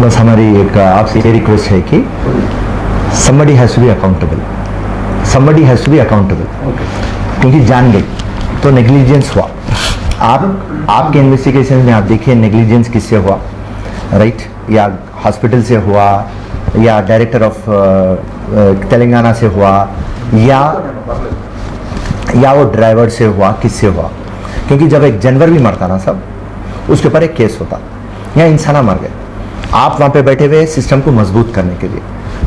बस हमारी एक आपसे ये रिक्वेस्ट है कि somebody has to be accountable, somebody has to be accountable, क्योंकि जान गई तो नेग्लिजेंस हुआ। आपके इन्वेस्टिगेशन में आप देखिए नेग्लिजेंस किससे हुआ, राइट? या हॉस्पिटल से हुआ, या डायरेक्टर ऑफ तेलंगाना से हुआ, या वो ड्राइवर से हुआ, किससे हुआ? क्योंकि जब एक जानवर भी मरता ना सब, उसके ऊपर एक केस होता। यहाँ इंसान मर गए, आप वहाँ पे बैठे हुए सिस्टम को मजबूत करने के लिए,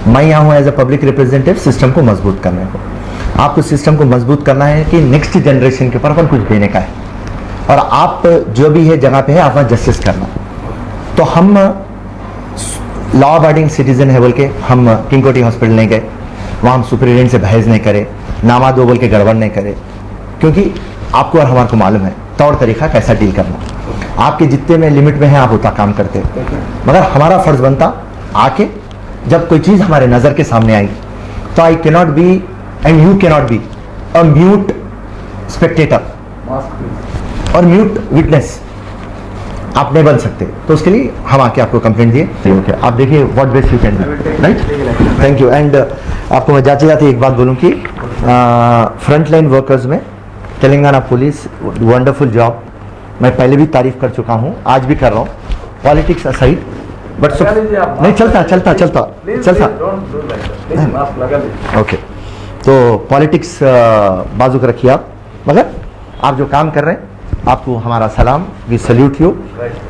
मैं यहाँ हूँ as a public representative system को मजबूत करने को। आपको सिस्टम को मजबूत करना है कि नेक्स्ट जनरेशन के ऊपर अपन कुछ देने का है, और आप जो भी है जगह पे है आप वहाँ जस्टिस करना। तो हम लॉ अबाइडिंग सिटीजन है बोल के हम किंगकोटी हॉस्पिटल नहीं गए, वहाँ हम सुपरिटेंडेंट से बहस नहीं करे, नामा दो बोल के गड़बड़ नहीं करे, क्योंकि आपको और हमारे को मालूम है तौर तरीका कैसा डील करना। आपके जितने में लिमिट में है आप उतना काम करते, मगर हमारा फर्ज बनता आके जब कोई चीज हमारे नजर के सामने आई तो I cannot be and you cannot be a mute Spectator और म्यूट विटनेस आप नहीं बन सकते। तो उसके लिए हम आके आपको कंप्लेंट दिए, ओके आप देखिए what best you can do, right? Thank you. And आपको मैं जाते जाते एक बात बोलूं कि फ्रंट लाइन वर्कर्स में तेलंगाना पुलिस वंडरफुल जॉब, मैं पहले भी तारीफ कर चुका हूं, आज भी कर रहा हूं, पॉलिटिक्स असाइड, बट नहीं चलता ओके। तो पॉलिटिक्स बाजू को रखिए आप, मगर आप जो काम कर रहे हैं आपको हमारा सलाम, वी सल्यूट यू।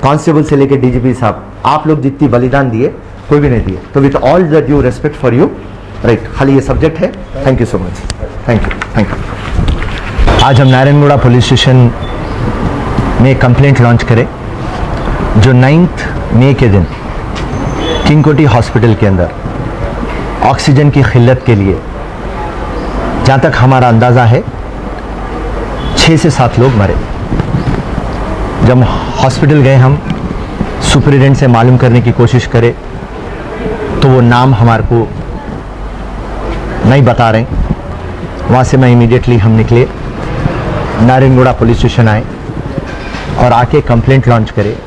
कांस्टेबल से लेके डीजीपी साहब, आप लोग जितनी बलिदान दिए कोई भी नहीं दिए, तो with all the due respect for you, right? खाली ये सब्जेक्ट है। Thank you so much, thank you. आज हम नारायणगुड़ा पुलिस स्टेशन में कंप्लेंट लॉन्च करें, जो 9 मई के दिन किंगकोटी हॉस्पिटल के अंदर ऑक्सीजन की किल्लत के लिए, जहाँ तक हमारा अंदाज़ा है 6 से 7 लोग मरे। जब हॉस्पिटल गए हम सुपरिटेंडेंट से मालूम करने की कोशिश करें तो वो नाम हमारे को नहीं बता रहे। वहाँ से मैं इमीडिएटली हम निकले, नारायणगुड़ा पुलिस स्टेशन आए और आके कंप्लेंट लॉन्च करे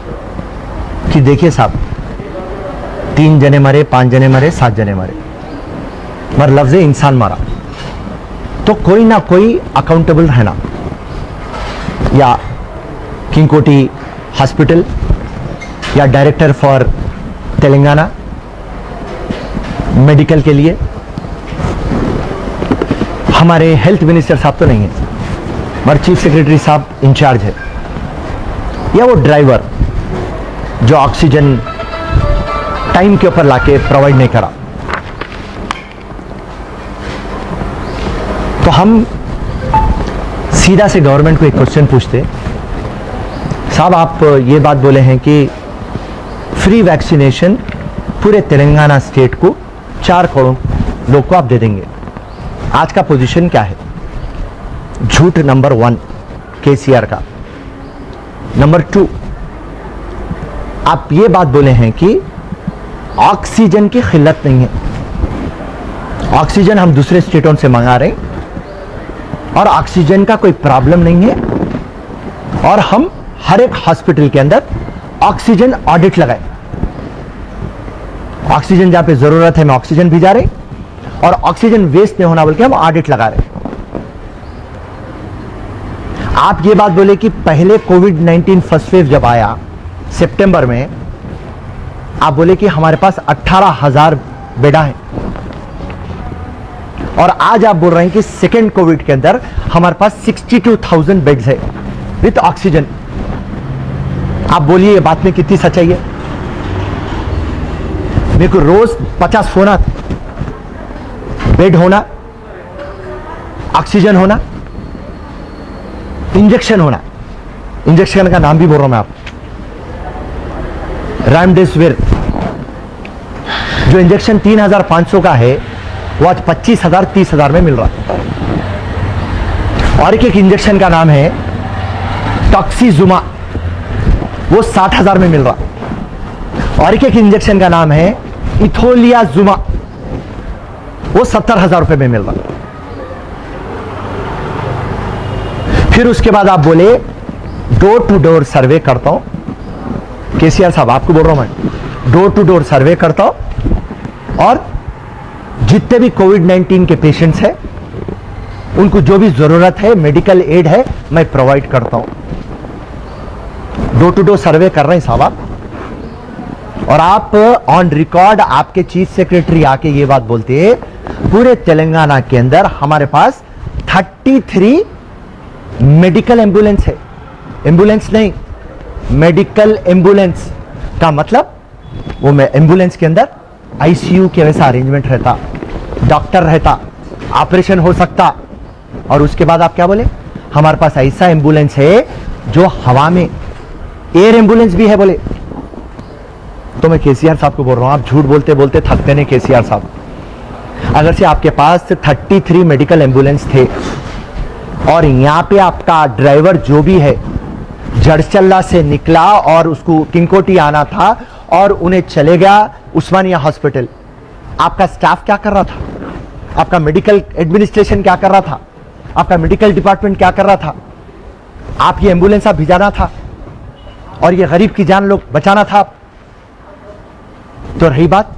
कि देखिए साहब 3 जने मरे, 5 जने मरे, 7 जने मरे, मगर लफ्ज़ इंसान मरा, तो कोई ना कोई अकाउंटेबल रहना। या किंगकोटी हॉस्पिटल या डायरेक्टर फॉर तेलंगाना मेडिकल के लिए हमारे हेल्थ मिनिस्टर साहब तो नहीं है, मगर चीफ सेक्रेटरी साहब इंचार्ज है, या वो ड्राइवर जो ऑक्सीजन टाइम के ऊपर लाके प्रोवाइड नहीं करा। तो हम सीधा से गवर्नमेंट को एक क्वेश्चन पूछते, साहब आप ये बात बोले हैं कि फ्री वैक्सीनेशन पूरे तेलंगाना स्टेट को 4 करोड़ लोग को आप दे देंगे, आज का पोजीशन क्या है? झूठ नंबर 1 केसीआर का। नंबर 2, आप ये बात बोले हैं कि ऑक्सीजन की किल्लत नहीं है, ऑक्सीजन हम दूसरे स्टेटों से मंगा रहे हैं और ऑक्सीजन का कोई प्रॉब्लम नहीं है, और हम हर एक हॉस्पिटल के अंदर ऑक्सीजन ऑडिट लगाए, ऑक्सीजन जहां पे जरूरत है मैं ऑक्सीजन भिजा रहे, और ऑक्सीजन वेस्ट नहीं होना बोल के हम ऑडिट लगा रहे। आप ये बात बोले कि पहले कोविड-19 फर्स्ट वेव जब आया सितंबर में, आप बोले कि हमारे पास 18,000 बेड है, और आज आप बोल रहे हैं कि सेकेंड कोविड के अंदर हमारे पास 62,000 बेड्स है विथ ऑक्सीजन। आप बोलिए ये बात में कितनी सच्चाई है? मेरे को रोज 50 फोन आते, बेड होना, ऑक्सीजन होना, इंजेक्शन होना, इंजेक्शन का नाम भी बोल रहा हूं मैं आप, रेमडेसिविर जो इंजेक्शन 3,500 का है वो आज 25,000 30,000 में मिल रहा है, और एक इंजेक्शन का नाम है टॉक्सीजुमा, वो 60,000 में मिल रहा, और एक इंजेक्शन का नाम है इथोलियाजुमा, वो 70,000 रुपए में मिल रहा। फिर उसके बाद आप बोले डोर टू डोर सर्वे करता हूं। केसीआर साहब आपको बोल रहा हूं मैं, डोर टू डोर सर्वे करता हूं और जितने भी कोविड-19 के पेशेंट्स हैं उनको जो भी जरूरत है, मेडिकल एड है, मैं प्रोवाइड करता हूं। डोर टू डोर सर्वे कर रहे हैं साहब आप, और आप ऑन रिकॉर्ड आपके चीफ सेक्रेटरी आके ये बात बोलते हैं पूरे तेलंगाना के अंदर हमारे पास 33 मेडिकल एम्बुलेंस है। एम्बुलेंस नहीं, मेडिकल एम्बुलेंस का मतलब वो में एम्बुलेंस के अंदर आईसीयू के वैसा अरेंजमेंट रहता, डॉक्टर रहता, ऑपरेशन हो सकता। और उसके बाद आप क्या बोले, हमारे पास ऐसा एम्बुलेंस है जो हवा में, एयर एम्बुलेंस भी है बोले। तो मैं केसीआर साहब को बोल रहा हूं, आप झूठ बोलते बोलते थकते नहीं केसीआर साहब। अगर से आपके पास 33 मेडिकल एम्बुलेंस थे और यहां पे आपका ड्राइवर जो भी है जड़चल्ला से निकला और उसको किंकोटी आना था और उन्हें चले गया उस्मानिया हॉस्पिटल, आपका स्टाफ क्या कर रहा था? आपका मेडिकल एडमिनिस्ट्रेशन क्या कर रहा था? आपका मेडिकल डिपार्टमेंट क्या कर रहा था? आप ये एम्बुलेंस आप भिजाना था और ये गरीब की जान लोग बचाना था। तो रही बात,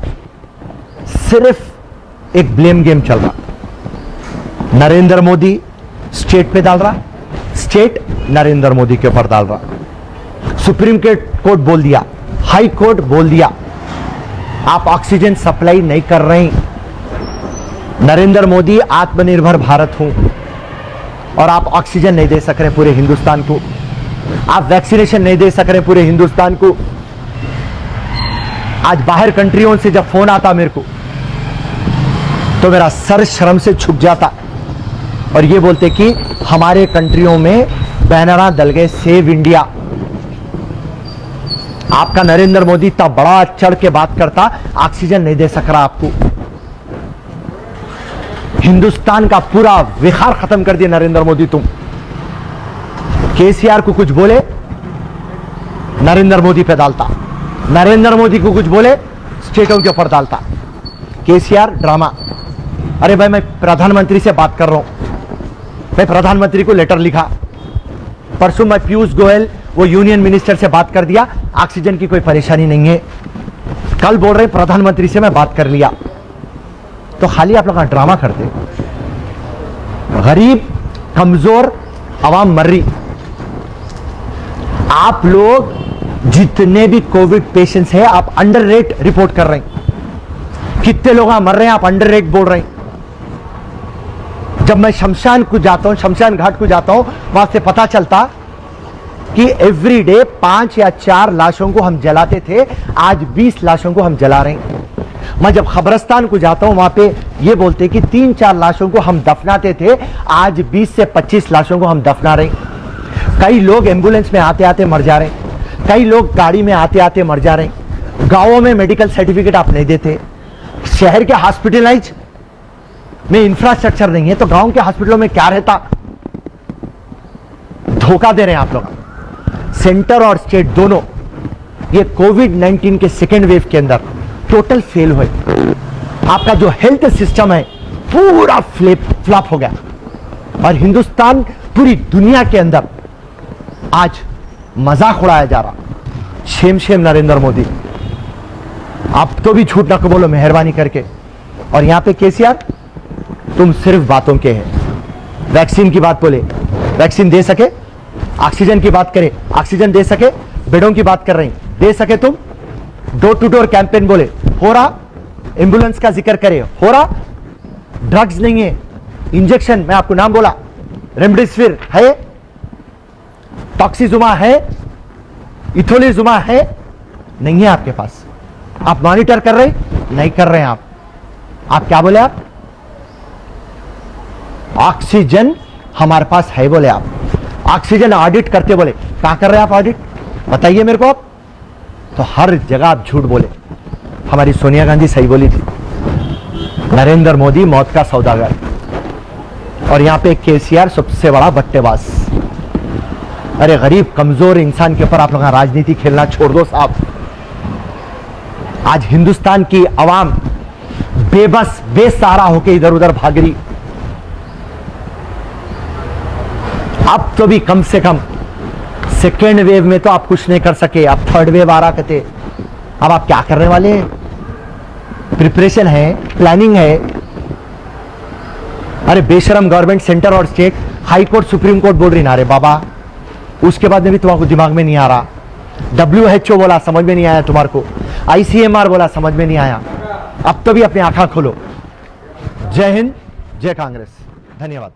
सिर्फ एक ब्लेम गेम चल रहा। नरेंद्र मोदी स्टेट पे डाल रहा, स्टेट नरेंद्र मोदी के ऊपर डाल रहा। सुप्रीम कोर्ट बोल दिया, हाई कोर्ट बोल दिया आप ऑक्सीजन सप्लाई नहीं कर रहे हैं। नरेंद्र मोदी आत्मनिर्भर भारत हूं और आप ऑक्सीजन नहीं दे सक रहे पूरे हिंदुस्तान को, आप वैक्सीनेशन नहीं दे सक रहे पूरे हिंदुस्तान को। आज बाहर कंट्रियों से जब फोन आता मेरे को तो मेरा सर शर्म से झुक जाता और ये बोलते कि हमारे कंट्रियों में बैनरा दल गए सेव इंडिया। आपका नरेंद्र मोदी इतना बड़ा चढ़ के बात करता, ऑक्सीजन नहीं दे सक रहा आपको। हिंदुस्तान का पूरा विखार खत्म कर दिया नरेंद्र मोदी तुम। केसीआर को कुछ बोले नरेंद्र मोदी पे डालता, नरेंद्र मोदी को कुछ बोले स्टेटों के ऊपर डालता। केसीआर ड्रामा। अरे भाई मैं प्रधानमंत्री से बात कर रहा हूं, मैं प्रधानमंत्री को लेटर लिखा। परसों मैं पीयूष गोयल वो यूनियन मिनिस्टर से बात कर दिया, ऑक्सीजन की कोई परेशानी नहीं है। कल बोल रहे प्रधानमंत्री से मैं बात कर लिया। तो खाली आप लोग ड्रामा करते, गरीब कमजोर आवाम मर रही। आप लोग जितने भी कोविड पेशेंट्स हैं आप अंडर रेट रिपोर्ट कर रहे हैं। कितने लोग मर रहे हैं आप अंडर रेट बोल रहे हैं। जब मैं शमशान को जाता हूं, शमशान घाट को जाता हूं, वहां से पता चलता कि एवरीडे 5 या 4 लाशों को हम जलाते थे, आज 20 लाशों को हम जला रहे हैं। मैं जब खबरस्तान को जाता हूं वहां पे ये बोलते कि 3-4 लाशों को हम दफनाते थे, आज 20 से 25 लाशों को हम दफना रहे हैं। कई लोग एम्बुलेंस में आते आते मर जा रहे हैं, कई लोग गाड़ी में आते आते मर जा रहे हैं। गांवों में मेडिकल सर्टिफिकेट आप नहीं देते, शहर के हॉस्पिटलाइज में इंफ्रास्ट्रक्चर नहीं है, तो गांव के हॉस्पिटलों में क्या रहता? धोखा दे रहे हैं आप लोग। सेंटर और स्टेट दोनों ये कोविड-19 के सेकेंड वेव के अंदर टोटल फेल हुए। आपका जो हेल्थ सिस्टम है पूरा फ्लॉप हो गया और हिंदुस्तान पूरी दुनिया के अंदर आज मजाक उड़ाया जा रहा। शेम शेम नरेंद्र मोदी, आप तो भी झूठ ना को बोलो मेहरबानी करके। और यहां पे केसीआर तुम सिर्फ बातों के हैं। वैक्सीन की बात बोले, वैक्सीन दे सके, ऑक्सीजन की बात करें, ऑक्सीजन दे सके, बेडों की बात कर रहे हैं, दे सके तुम। डोर टू डोर कैंपेन बोले, हो रहा। एम्बुलेंस का जिक्र करे, हो रहा। ड्रग्स नहीं है, इंजेक्शन मैं आपको नाम बोला, रेमडेसिविर है, टॉक्सीजुमा है, इथोलिजुमा है, नहीं है आपके पास। आप मॉनिटर कर रहे नहीं कर रहे हैं आप क्या बोले? आप ऑक्सीजन हमारे पास है बोले, आप ऑक्सीजन ऑडिट करते बोले, कहां कर रहे हैं आप ऑडिट? बताइए मेरे को आप। तो हर जगह आप झूठ बोले। हमारी सोनिया गांधी सही बोली थी, नरेंद्र मोदी मौत का सौदागर, और यहां पे केसीआर सबसे बड़ा बट्टेबाज। अरे गरीब कमजोर इंसान के ऊपर आप लोग राजनीति खेलना छोड़ दो साहब। आज हिंदुस्तान की आवाम बेबस बेसहारा होकर इधर उधर भाग रही। अब तो भी कम से कम सेकेंड वेव में तो आप कुछ नहीं कर सके, आप थर्ड वेव आ रहा कहते। अब आप क्या करने वाले हैं? प्रिपरेशन है, प्लानिंग है। अरे बेशरम गवर्नमेंट, सेंटर और state, high court, supreme court बोल रही ना रे बाबा, उसके बाद में भी तुम्हारे दिमाग में नहीं आ रहा। WHO बोला, समझ में नहीं आया तुम्हारे को। ICMR बोला, समझ में नहीं आया। अब तो भी अपनी आंखें खोलो। जय हिंद, जय कांग्रेस, धन्यवाद।